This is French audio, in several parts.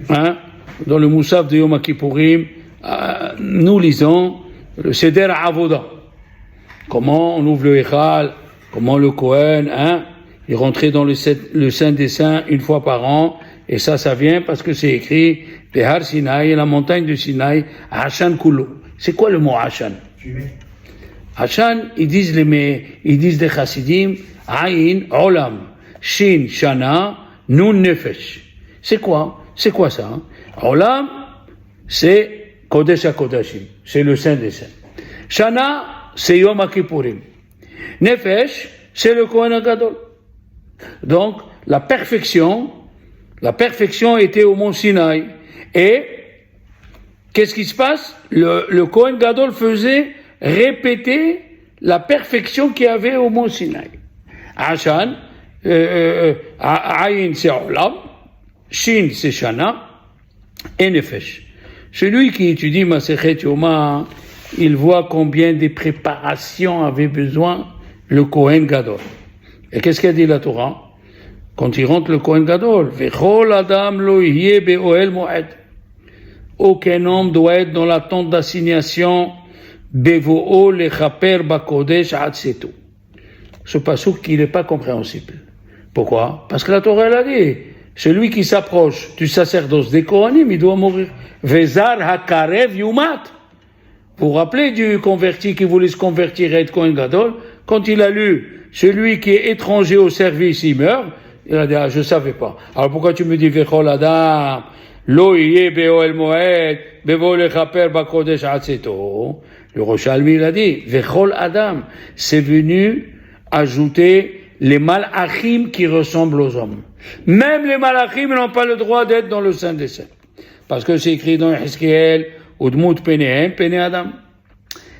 hein, dans le Moussaf de Yom Kippourim, nous lisons le Seder Avoda. Comment on ouvre le Echal, comment le Kohen, hein, il rentrait dans le Saint des Saints une fois par an, et ça vient parce que c'est écrit Behar Sinaï, la montagne de Sinaï, Hashan Kulu. C'est quoi le mot Hashan? Hashan, ils disent les Chassidim, Aïn, Olam, Shin, Shana, Nun, Nefesh. C'est quoi ça? Hein? Olam, c'est Kodesh HaKodashim, c'est le Saint des Saints. Shana, c'est Yom Kippourim. Nefesh, c'est le Kohen HaGadol. Donc, la perfection était au mont Sinaï. Et, qu'est-ce qui se passe? Le Kohen Gadol faisait répéter la perfection qu'il y avait au mont Sinaï. Hashan, Aïn c'est Olam, Shin c'est Shana, et Nefesh. Celui qui étudie Masechet Yoma, il voit combien de préparations avait besoin le Kohen Gadol. Et qu'est-ce qu'a dit la Torah? Quand il rentre le Kohen Gadol, Vechol Adam lo yeh be'ohel moed. Aucun homme doit être dans la tente d'assignation, bevo'o lechaper bakodesh atsetu. Ce passouk qui n'est pas compréhensible. Pourquoi? Parce que la Torah elle a dit, celui qui s'approche du sacerdoce des Kohanim, il doit mourir. Vezar hakarev yumat. Vous vous rappelez du converti qui voulait se convertir et être Kohen Gadol? Quand il a lu, celui qui est étranger au service, il meurt. Il a dit, je savais pas. Alors pourquoi tu me dis, Vechol Adam, lo yeh be'ohel moed, bevo lechaper bakodesh atzeto. Le Roshalmi, il a dit, Vechol Adam, c'est venu ajouter les malachim qui ressemblent aux hommes. Même les malachim n'ont pas le droit d'être dans le Saint des Saints. Parce que c'est écrit dans Hizkiel, Udmut Penehem, Pene Adam.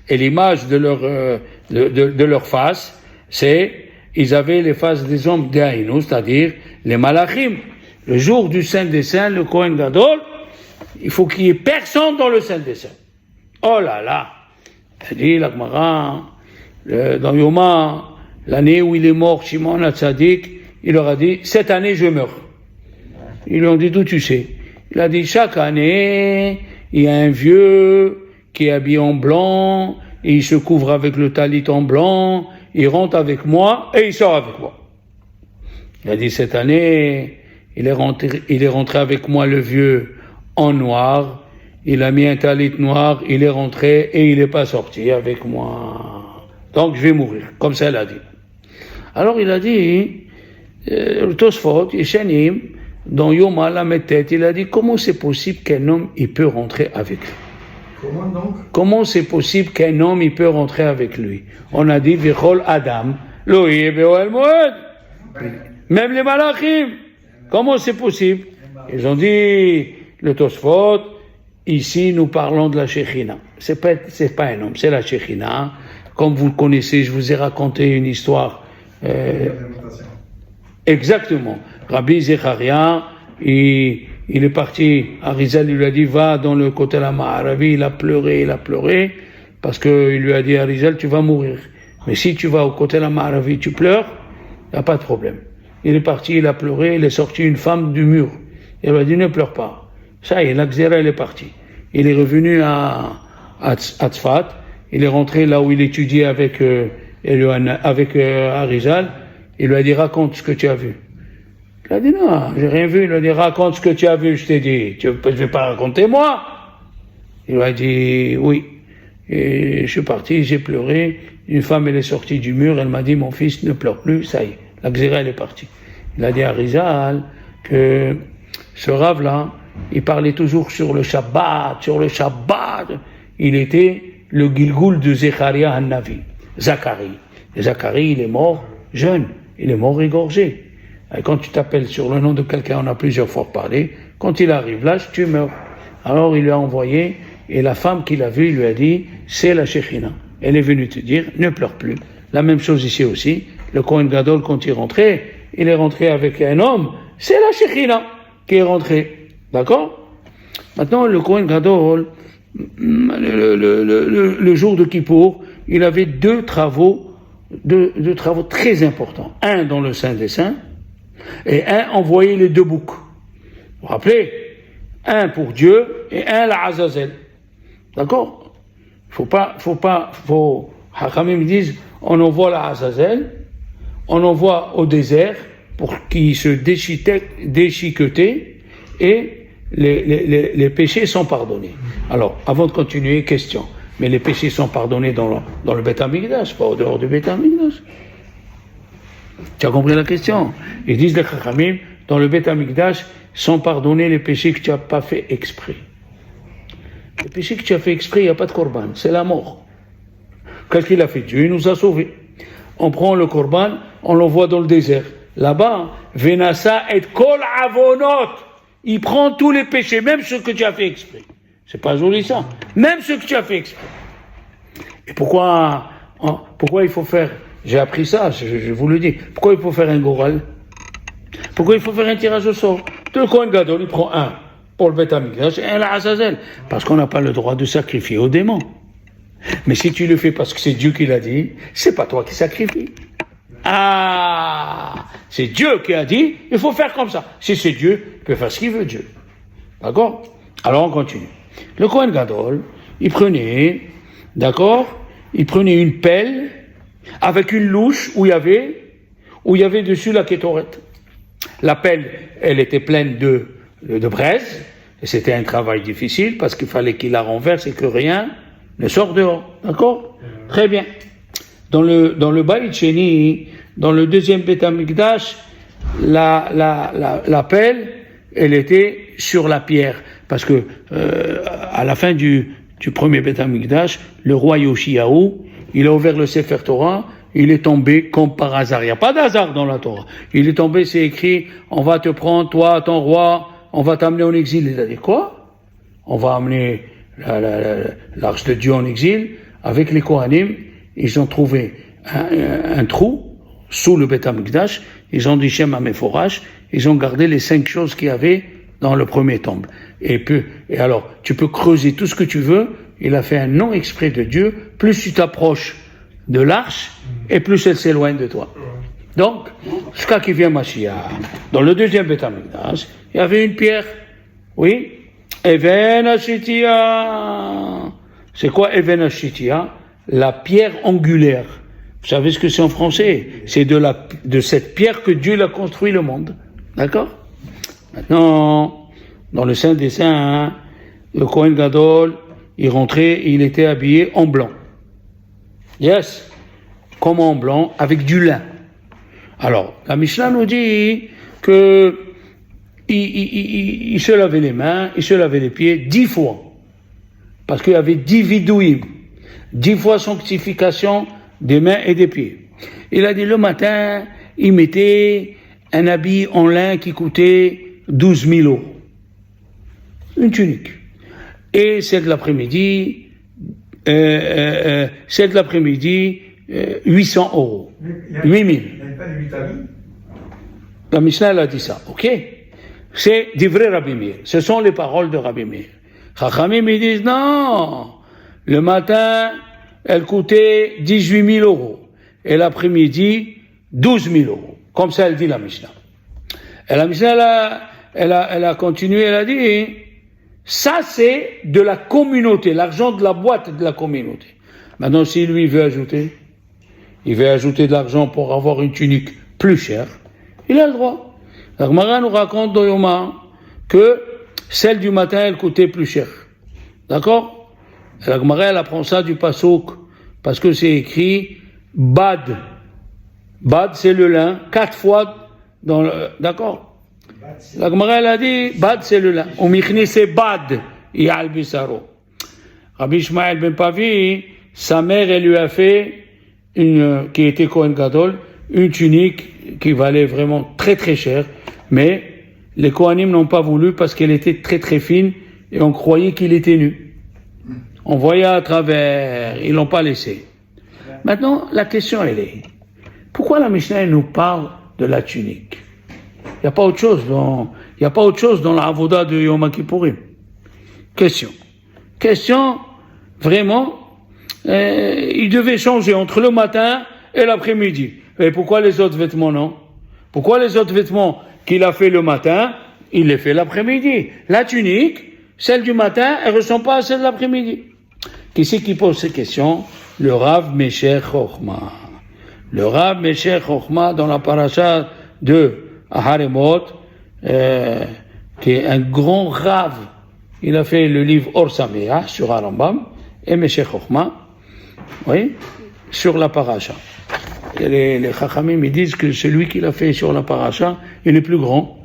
Et l'image de leur face, c'est, ils avaient les faces des hommes d'Aïnou, c'est-à-dire les malachim. Le jour du Saint des Saints, le Kohen Gadol, il faut qu'il y ait personne dans le Saint des Saints. Oh là là! Elle dit, la Gemara, dans Yoma, l'année où il est mort, Shimon HaTzadik, il leur a dit, cette année je meurs. Ils lui ont dit, d'où tu sais? Il a dit, chaque année, il y a un vieux qui est habillé en blanc, et il se couvre avec le talit en blanc, il rentre avec moi, et il sort avec moi. Il a dit, cette année, il est rentré avec moi le vieux en noir, il a mis un talit noir, il est rentré, et il n'est pas sorti avec moi. Donc je vais mourir, comme ça elle a dit. Alors il a dit, le Tosfot, Yeshanim, dans Yoma la Metet, il a dit, comment c'est possible qu'un homme, il peut rentrer avec lui? Comment donc? Comment c'est possible qu'un homme, il peut rentrer avec lui? On a dit, Vechol Adam, lo yeh be'ohel moed. Même les malachim. Comment c'est possible? Ils ont dit, le Tosfot, ici nous parlons de la Shekhinah. C'est pas un homme, c'est la Shekhinah. Comme vous le connaissez, je vous ai raconté une histoire. Exactement. Rabbi Zecharia, il est parti, Arizal lui a dit, va dans le côté de la Ma'aravi, il a pleuré, parce qu'il lui a dit, Arizal, tu vas mourir. Mais si tu vas au côté de la Ma'aravi, tu pleures, il n'y a pas de problème. Il est parti, il a pleuré, il est sorti une femme du mur. Il lui a dit, ne pleure pas. Ça y est, la Xéra, elle est partie. Il est revenu à Tzfat, il est rentré là où il étudiait avec Arizal, il lui a dit, raconte ce que tu as vu. Il a dit, non, j'ai rien vu. Il a dit, raconte ce que tu as vu, je t'ai dit. Je vais pas raconter moi. Il lui a dit, oui. Et je suis parti, j'ai pleuré. Une femme, elle est sortie du mur, elle m'a dit, mon fils, ne pleure plus, ça y est. La Xéra, elle est partie. Il a dit à Rizal que ce rave-là, il parlait toujours sur le Shabbat. Il était le Gilgoul de Zecharia Hannavi, Zacharie. Et Zacharie, il est mort jeune, il est mort égorgé. Et quand tu t'appelles sur le nom de quelqu'un, on a plusieurs fois parlé, quand il arrive là, tu meurs. Alors il lui a envoyé, et la femme qui l'a vu, il lui a dit, c'est la Shekhinah. Elle est venue te dire, ne pleure plus. La même chose ici aussi, le Kohen Gadol, quand il est rentré avec un homme, c'est la Shekhinah qui est rentrée. D'accord? Maintenant, le Kohen Gadol, le jour de Kippour, il avait deux travaux très importants. Un dans le Saint des Saints, et un envoyer les deux boucs. Vous vous rappelez? Un pour Dieu et un la Azazel. D'accord? Hachamim me disent, on envoie la Azazel, on envoie au désert pour qu'il se déchiqueter et les péchés sont pardonnés. Alors, avant de continuer, question. Mais les péchés sont pardonnés dans le Beth Amikdash, pas au dehors du Beth Amikdash. Tu as compris la question? Ils disent les Chachamim, dans le Beth Amikdash, sont pardonnés les péchés que tu n'as pas fait exprès. Les péchés que tu as fait exprès, il n'y a pas de korban, c'est la mort. Qu'est-ce qu'il a fait? Dieu nous a sauvés. On prend le korban, on l'envoie dans le désert. Là-bas, Venasa et kol avonot. Il prend tous les péchés, même ceux que tu as fait exprès. C'est pas joli ça. Même ceux que tu as fait exprès. Et pourquoi il faut faire, j'ai appris ça, je vous le dis, pourquoi il faut faire un goral? Pourquoi il faut faire un tirage au sort? Le Kohen Gadol, il prend un pour le Beth Amikdash et un la Azazel. Parce qu'on n'a pas le droit de sacrifier aux démons. Mais si tu le fais parce que c'est Dieu qui l'a dit, c'est pas toi qui sacrifies. Ah, c'est Dieu qui a dit, il faut faire comme ça. Si c'est Dieu, il peut faire ce qu'il veut, Dieu. D'accord? Alors on continue. Le Kohen Gadol, il prenait une pelle avec une louche où il y avait dessus la kétoret. La pelle, elle était pleine de braise, et c'était un travail difficile parce qu'il fallait qu'il la renverse et que rien ne sort dehors. D'accord? Très bien. Dans le Baït Sheni, dans le deuxième Beth Amikdash, la pelle, elle était sur la pierre. Parce que, à la fin du premier Beth Amikdash, le roi Yoshiyahu, il a ouvert le Sefer Torah, il est tombé comme par hasard. Il n'y a pas d'hasard dans la Torah. Il est tombé, c'est écrit, on va te prendre, toi, ton roi, on va t'amener en exil. Il a dit quoi? On va amener l'arche de Dieu en exil. Avec les Kohanim, ils ont trouvé un trou sous le Beth Amikdash. Ils ont dit Shem HaMeforash. Ils ont gardé les 5 choses qu'il y avait dans le premier temple. Et alors, tu peux creuser tout ce que tu veux. Il a fait un nom exprès de Dieu. Plus tu t'approches de l'arche, et plus elle s'éloigne de toi. Donc, jusqu'à qu'il vienne Mashiach, dans le deuxième Beth Amikdash, il y avait une pierre. Oui? Even Hashitia. C'est quoi Even Hashitia? La pierre angulaire. Vous savez ce que c'est en français? C'est de cette pierre que Dieu a construit le monde. D'accord? Maintenant, dans le Saint des Saints, le Kohen Gadol, il rentrait et il était habillé en blanc. Yes, comme en blanc, avec du lin. Alors, la Mishnah nous dit que il se lavait les mains, il se lavait les pieds 10 fois. Parce qu'il y avait 10 vidouim, 10 fois sanctification des mains et des pieds. Il a dit le matin, il mettait un habit en lin qui coûtait 12 000 €. Une tunique. Et celle de l'après-midi, 800 €. 8 000. Il n'y avait pas de 8 habits. La Mishnah, elle a dit ça, ok? C'est des vrais Rabbi Meir. Ce sont les paroles de Rabbi Meir. Chachamim, ils disent non. Le matin, elle coûtait 18 000 €. Et l'après-midi, 12 000 €. Comme ça, elle dit la Mishnah. Et la Mishnah, elle a continué, elle a dit, ça c'est de la communauté, l'argent de la boîte de la communauté. Maintenant, si lui veut ajouter, il veut ajouter de l'argent pour avoir une tunique plus chère, il a le droit. La Gemara nous raconte dans Yoma que celle du matin, elle coûtait plus cher. D'accord? Et la Gemara, elle apprend ça du Passouk, parce que c'est écrit Bad. Bad, c'est le lin, 4 fois dans le... D'accord? La Gemara, elle a dit Bad, c'est le lin. Omichni, c'est Bad. Ya'al Bisaro. Rabbi Ishmael ben Pavi, sa mère, elle lui a fait qui était Kohen Gadol, une tunique qui valait vraiment très très cher, mais les Kohanim n'ont pas voulu parce qu'elle était très très fine et on croyait qu'il était nu. On voyait à travers, ils l'ont pas laissé. Maintenant, la question elle est, pourquoi la Mishnah nous parle de la tunique? Il n'y a pas autre chose dans la Avoda de Yom Kippourim. Question, vraiment, il devait changer entre le matin et l'après-midi. Et pourquoi les autres vêtements non? Pourquoi les autres vêtements qu'il a fait le matin, il les fait l'après-midi. La tunique, celle du matin, elle ne ressemble pas à celle de l'après-midi. Qui c'est qui pose ces questions? Le Rav Mesher Chochma. Le Rav Mesher Chochma dans la paracha de Haremot, qui est un grand Rav. Il a fait le livre Or Sameach sur Harambam et Mesher Chochma, oui, sur la paracha. Et les Chachamim ils disent que celui qui l'a fait sur la paracha, il est plus grand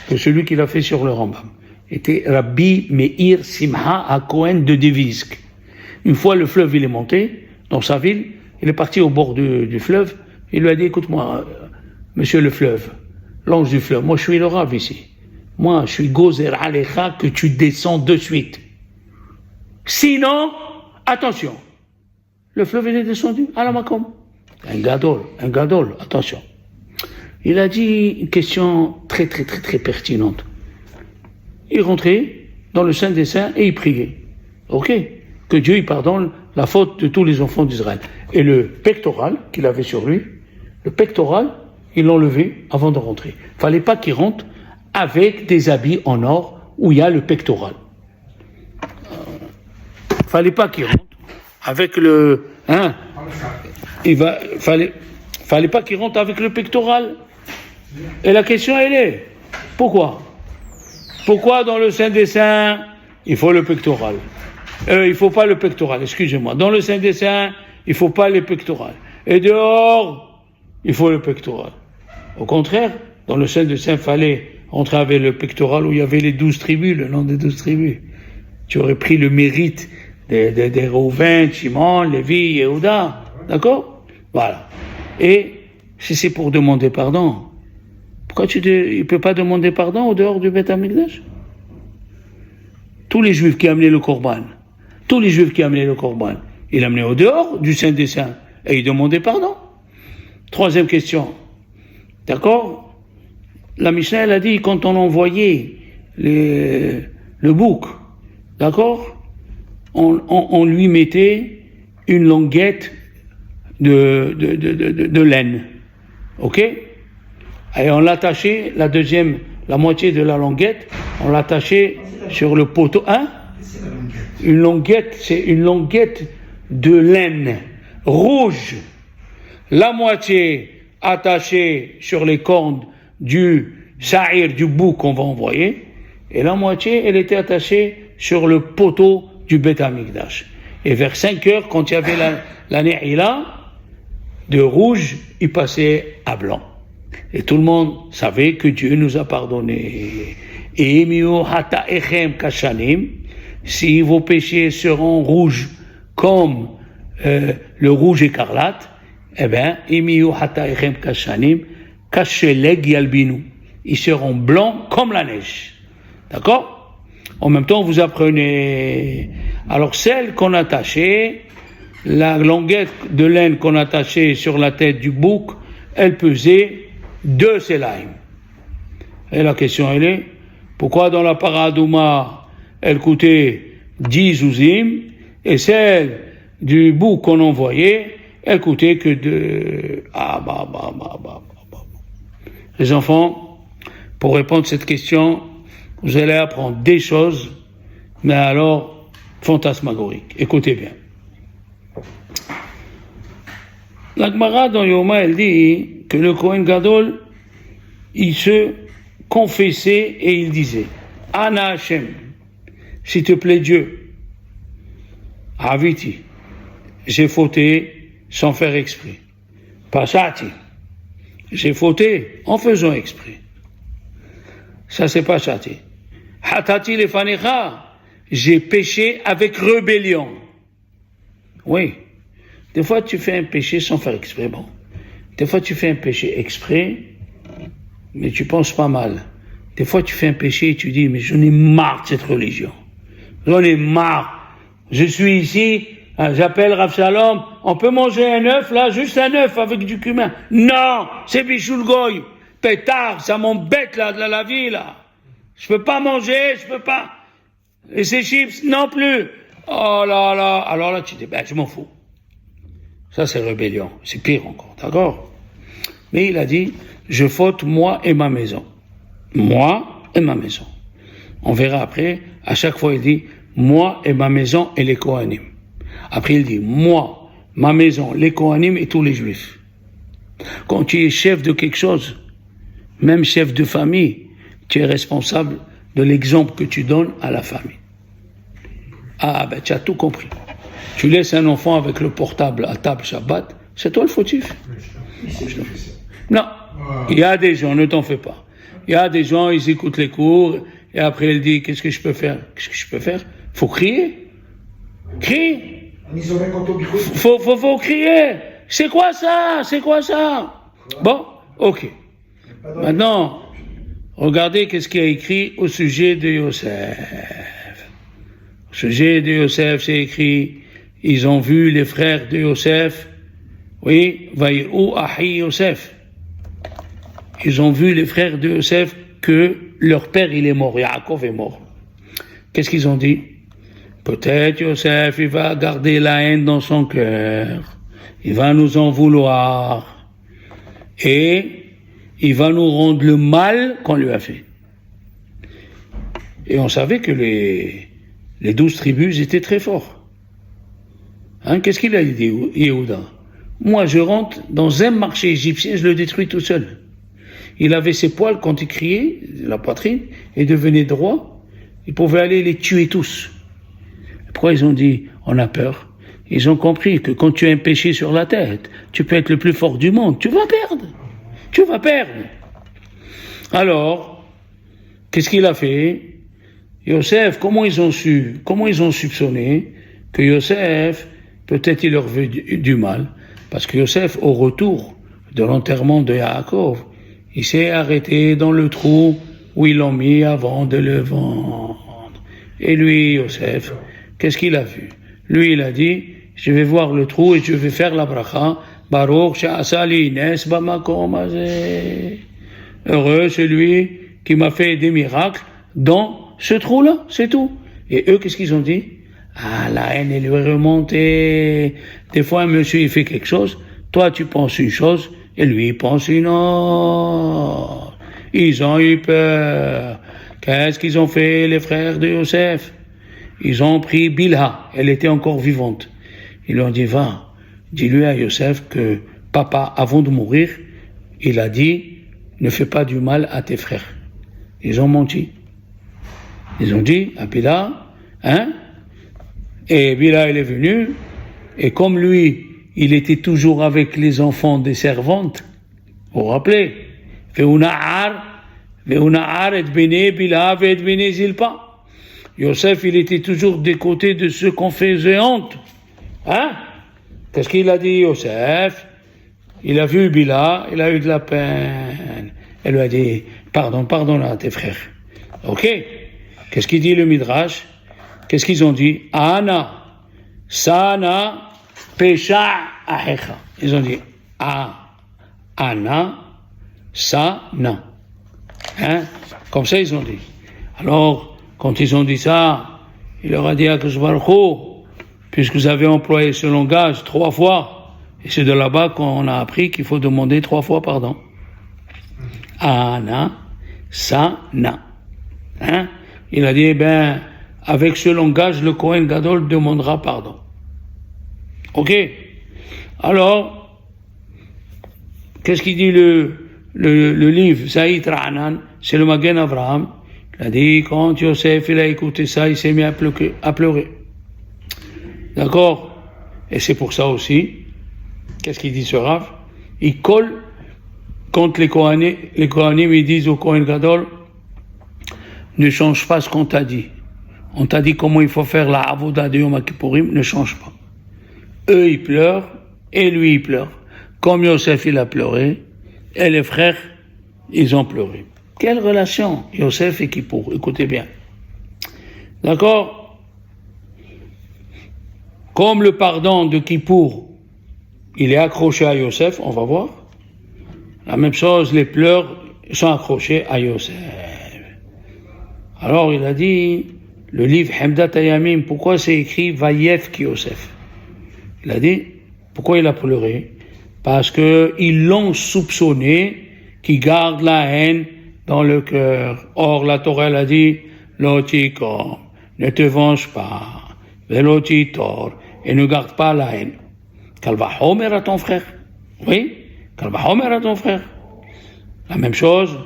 que celui qui l'a fait sur le Rambam. Était Rabbi Meir Simha HaKohen de Devisk. Une fois le fleuve il est monté dans sa ville, il est parti au bord du fleuve, il lui a dit écoute-moi, monsieur le fleuve, l'ange du fleuve, moi je suis le Rav ici. Moi je suis Gozer Alecha que tu descends de suite. Sinon, attention. Le fleuve il est descendu à la Makom. Un gadol, attention. Il a dit une question très pertinente. Il rentrait dans le Saint des Saints et il priait. Ok? Que Dieu il pardonne la faute de tous les enfants d'Israël. Et le pectoral qu'il avait sur lui, le pectoral, il l'enlevait avant de rentrer. Fallait pas qu'il rentre avec des habits en or où il y a le pectoral. Fallait pas qu'il rentre avec le... Fallait pas qu'il rentre avec le pectoral. Et la question elle est, pourquoi dans le Saint des Saints, il faut le pectoral? Il faut pas le pectoral, excusez-moi. Dans le Saint des Saints, il faut pas le pectoral. Et dehors, il faut le pectoral. Au contraire, dans le Saint des Saints, fallait rentrer avec le pectoral où il y avait les 12 tribus, le nom des 12 tribus. Tu aurais pris le mérite des Rouven, Shimon, Lévi, Yehuda. D'accord? Voilà. Et si c'est pour demander pardon, pourquoi il peut pas demander pardon au dehors du Beth Amikdash? Tous les Juifs qui amenaient le Korban, il l'amenait au dehors du Saint des Saints et il demandait pardon. Troisième question. D'accord? La Mishnah, elle a dit, quand on envoyait le bouc, d'accord? On lui mettait une languette de laine. Ok? Et on l'attachait, la moitié de la languette, on l'attachait sur le poteau. Hein? Une languette, c'est une languette de laine rouge. La moitié attachée sur les cornes du sa'ir, du bouc qu'on va envoyer, et la moitié, elle était attachée sur le poteau du Beth Amikdash. Et vers 5 heures, quand il y avait la Ne'ila, de rouge, il passait à blanc. Et tout le monde savait que Dieu nous a pardonné. Et si vos péchés seront rouges comme le rouge écarlate, eh bien, ils seront blancs comme la neige. D'accord? En même temps, vous apprenez. Alors, celle qu'on attachait, la languette de laine qu'on attachait sur la tête du bouc, elle pesait 2 selaim. Et la question, elle est, pourquoi dans la paradouma, elle coûtait 10 zouzim, et celle du bouc qu'on envoyait, elle coûtait que 2... Les enfants, pour répondre à cette question, vous allez apprendre des choses, mais alors fantasmagoriques. Écoutez bien. La Gemara dans Yoma, elle dit que le Kohen Gadol, il se confessait et il disait Ana Hashem, s'il te plaît Dieu, Aviti, j'ai fauté sans faire exprès. Pasati, j'ai fauté en faisant exprès. Ça c'est Pasati. Hatati lefanecha, j'ai péché avec rébellion. Oui. Des fois, tu fais un péché sans faire exprès, bon. Des fois, tu fais un péché exprès, mais tu penses pas mal. Des fois, tu fais un péché et tu dis, mais j'en ai marre de cette religion. J'en ai marre. Je suis ici, j'appelle Rav Shalom, on peut manger un œuf, là, juste un œuf avec du cumin. Non, c'est Bichoul Goy. Pétard, ça m'embête, là, de la vie, là. Je peux pas manger, je peux pas. Et ces chips, non plus. Oh là là. Alors là, tu dis, ben, je m'en fous. Ça, c'est rébellion. C'est pire encore, d'accord? Mais il a dit, je faute moi et ma maison. Moi et ma maison. On verra après, à chaque fois il dit, moi et ma maison et les Kohanim. Après il dit, moi, ma maison, les Kohanim et tous les Juifs. Quand tu es chef de quelque chose, même chef de famille, tu es responsable de l'exemple que tu donnes à la famille. Ah ben tu as tout compris. Tu laisses un enfant avec le portable à table Shabbat, c'est toi le fautif. Non, il y a des gens, ne t'en fais pas. Il y a des gens, ils écoutent les cours, et après il dit, qu'est-ce que je peux faire? Qu'est-ce que je peux faire? Faut crier. Crie. Faut crier. C'est quoi ça? C'est quoi ça? Bon, ok. Maintenant, regardez qu'est-ce qu'il y a écrit au sujet de Yosef. Au sujet de Yosef, c'est écrit, ils ont vu les frères de Yosef, oui, Vaïrou Ahi Yosef. Ils ont vu les frères de Yosef que leur père il est mort, Yaakov est mort. Qu'est-ce qu'ils ont dit? Peut-être Yosef, il va garder la haine dans son cœur, il va nous en vouloir, et il va nous rendre le mal qu'on lui a fait. Et on savait que les 12 tribus étaient très forts. Hein, qu'est-ce qu'il a dit, Yehuda? Moi, je rentre dans un marché égyptien, je le détruis tout seul. Il avait ses poils quand il criait, la poitrine, et devenait droit. Il pouvait aller les tuer tous. Pourquoi ils ont dit, on a peur? Ils ont compris que quand tu as un péché sur la tête, tu peux être le plus fort du monde, tu vas perdre. Tu vas perdre. Alors, qu'est-ce qu'il a fait? Yosef, comment ils ont soupçonné que Yosef, peut-être il leur veut du mal, parce que Yosef, au retour de l'enterrement de Yaakov, il s'est arrêté dans le trou où ils l'ont mis avant de le vendre. Et lui, Yosef, qu'est-ce qu'il a vu? Lui, il a dit, je vais voir le trou et je vais faire la bracha, Baruch she'asa li nes bamakom hazeh. Heureux celui qui m'a fait des miracles dans ce trou-là, c'est tout. Et eux, qu'est-ce qu'ils ont dit? Ah, la haine, elle lui est remontée. Des fois, un monsieur, il fait quelque chose, toi, tu penses une chose, et lui, il pense une autre. Ils ont eu peur. Qu'est-ce qu'ils ont fait, les frères de Yosef? Ils ont pris Bilha, elle était encore vivante. Ils lui ont dit, va, dis-lui à Yosef que papa, avant de mourir, il a dit, ne fais pas du mal à tes frères. Ils ont menti. Ils ont dit à Bilha, hein? Et Bilha, il est venu, et comme lui, il était toujours avec les enfants des servantes, vous vous rappelez? Ve'una'ar et bene Bilha et bene Zilpa. Yosef, il était toujours des côtés de ceux qu'on faisait honte. Hein? Qu'est-ce qu'il a dit, Yosef? Il a vu Bilha, il a eu de la peine. Elle lui a dit, pardonne à tes frères. Ok? Qu'est-ce qu'il dit le Midrash? Qu'est-ce qu'ils ont dit? Ana, sana, pesha, ahecha. Ils ont dit, ana, sana. Hein? Comme ça, ils ont dit. Alors, quand ils ont dit ça, il leur a dit à Akadosh Baruch Hu, puisque vous avez employé ce langage 3 fois, et c'est de là-bas qu'on a appris qu'il faut demander 3 fois pardon. Ana, sa, na. Hein? Il a dit, avec ce langage, le Kohen Gadol demandera pardon. Ok? Alors, qu'est-ce qu'il dit le livre Saïd Ra'anan? C'est le Magen Avraham. Il a dit, quand Yosef il a écouté ça, il s'est mis à pleurer. D'accord? Et c'est pour ça aussi, qu'est-ce qu'il dit ce Rav? Il colle quand les Kohanim ils disent au Kohen Gadol, ne change pas ce qu'on t'a dit. On t'a dit comment il faut faire la avoda de Yom Kippourim, ne change pas. Eux ils pleurent, et lui il pleure. Comme Yosef il a pleuré, et les frères, ils ont pleuré. Quelle relation, Yosef et Kippour? Écoutez bien. D'accord? Comme le pardon de Kippour, il est accroché à Yosef, on va voir. La même chose, les pleurs sont accrochés à Yosef. Alors il a dit, le livre Hemdat Hayamim, pourquoi c'est écrit Vayef ki Yosef? Il a dit, pourquoi il a pleuré? Parce que ils l'ont soupçonné qu'il garde la haine dans le cœur. Or, la Torah, elle a dit, Lotikom, ne te venge pas, Velotitor, et ne garde pas la haine. Kalvahomer à ton frère. Oui, Kalvahomer à ton frère. La même chose,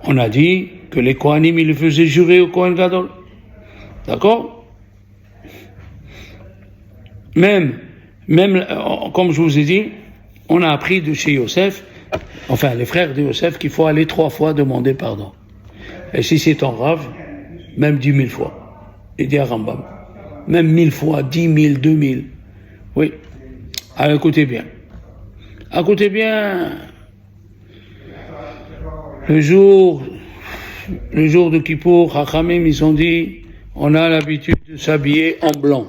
on a dit que les Kohanim, ils le faisaient jurer au Kohen Gadol. D'accord? Même, comme je vous ai dit, on a appris de chez Yosef, enfin les frères de Yosef, qu'il faut aller 3 fois demander pardon. Et si c'est ton Rav, même 10 000 fois. Il dit à Rambam. Même 1000 fois, 10 000, 2000. Oui. Alors écoutez bien. Écoutez bien. Le jour de Kippour, Hachamim, ils ont dit, on a l'habitude de s'habiller en blanc.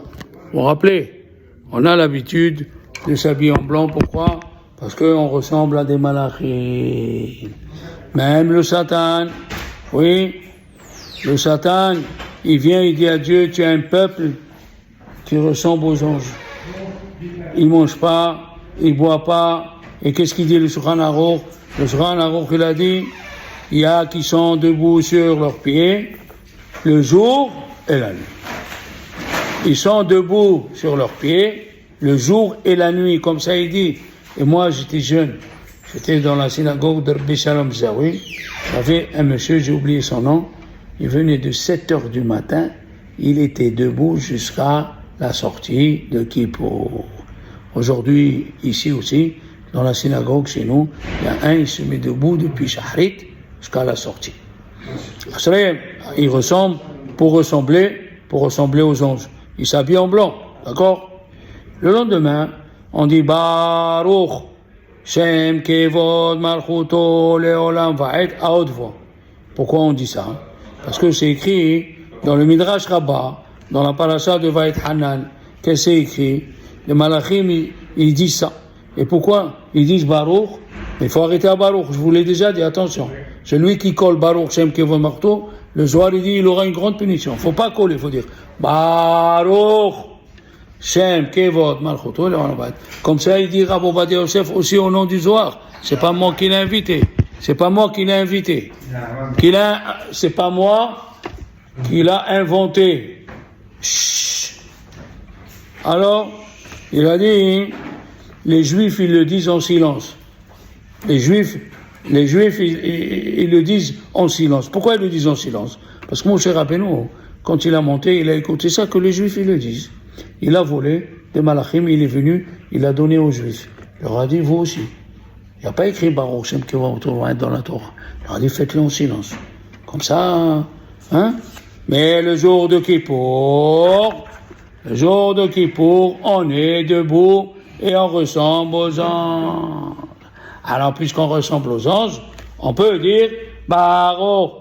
Vous vous rappelez? On a l'habitude de s'habiller en blanc. Pourquoi? Parce qu'on ressemble à des malachim. Même le Satan, oui, le Satan, il vient, il dit à Dieu, tu as un peuple qui ressemble aux anges. Il ne mange pas, il ne boit pas. Et qu'est-ce qu'il dit le Shulchan Aruch? Le Shulchan Aruch, il a dit, il y a qui sont debout sur leurs pieds le jour et la nuit. Ils sont debout sur leurs pieds le jour et la nuit, comme ça il dit. Et moi, j'étais jeune. J'étais dans la synagogue de Rabbi Shalom Zawi. J'avais un monsieur, j'ai oublié son nom. Il venait de 7h du matin. Il était debout jusqu'à la sortie de Kippour. Aujourd'hui, ici aussi, dans la synagogue chez nous, il y a un, il se met debout depuis Shahrit jusqu'à la sortie. Il ressemble pour ressembler aux anges. Il s'habille en blanc, d'accord? Le lendemain, on dit Baruch Shem Kevod Malchuto Leolam Va'ed à haute voix. Pourquoi on dit ça? Parce que c'est écrit dans le Midrash Rabbah, dans la paracha de Va'ed Hanan, que c'est écrit. Les Malachim, ils disent ça. Et pourquoi ils disent Baruch? Il faut arrêter à Baruch. Je vous l'ai déjà dit, attention. Celui qui colle Baruch Shem Kevod Malchuto, le soir il dit il aura une grande punition. Il ne faut pas coller, il faut dire Baruch Shem Kevod Malchuto. Comme ça il dit Rabbi Ovadia Yosef aussi au nom du Zohar. C'est pas moi qui l'ai invité. C'est pas moi qui l'a inventé. Chut. Alors, il a dit, les Juifs, ils le disent en silence. Les Juifs, ils le disent en silence. Pourquoi ils le disent en silence? Parce que mon cher Rabbeinu, quand il a monté, il a écouté ça que les Juifs, ils le disent. Il a volé des malachim, il est venu, il a donné aux Juifs. Il leur a dit, vous aussi. Il n'y a pas écrit Baruch Shem Kevod dans la Torah. Il leur a dit, faites-le en silence. Comme ça, hein? Mais le jour de Kippour, on est debout et on ressemble aux anges. Alors, puisqu'on ressemble aux anges, on peut dire Baruch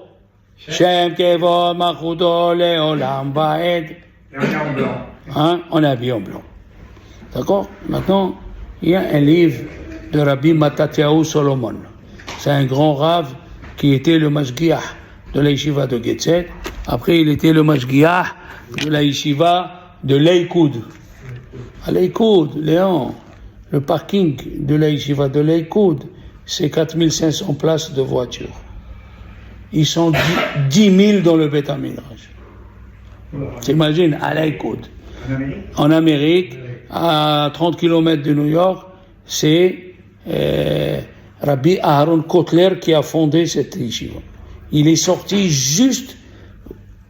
Shem Kevod Malchuto Leolam Va'ed. Hein? On est habillé en blanc. D'accord? Maintenant, il y a un livre de Rabbi Matatyahu Solomon. C'est un grand rave qui était le mashgiach de la yeshiva de Getzet. Après, il était le mashgiach de la yeshiva de Leikoud. À Leikoud, Léon, le parking de la yeshiva de Leikoud, c'est 4500 places de voitures. Ils sont 10 000 dans le Beth Midrash. T'imagines, à Leikoud. En Amérique, à 30 km de New York, c'est Rabbi Aaron Kotler qui a fondé cette yeshiva. Il est sorti juste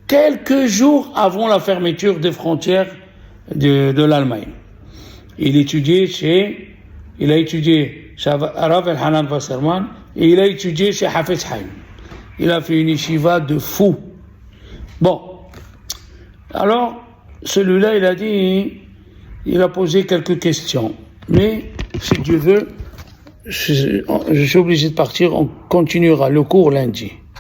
quelques jours avant la fermeture des frontières de l'Allemagne. Il a étudié chez Rav Elhanan Wasserman et il a étudié chez Hafez Haim. Il a fait une yeshiva de fou. Bon, alors celui-là, il a dit, il a posé quelques questions, mais si Dieu veut, je suis obligé de partir, on continuera le cours lundi.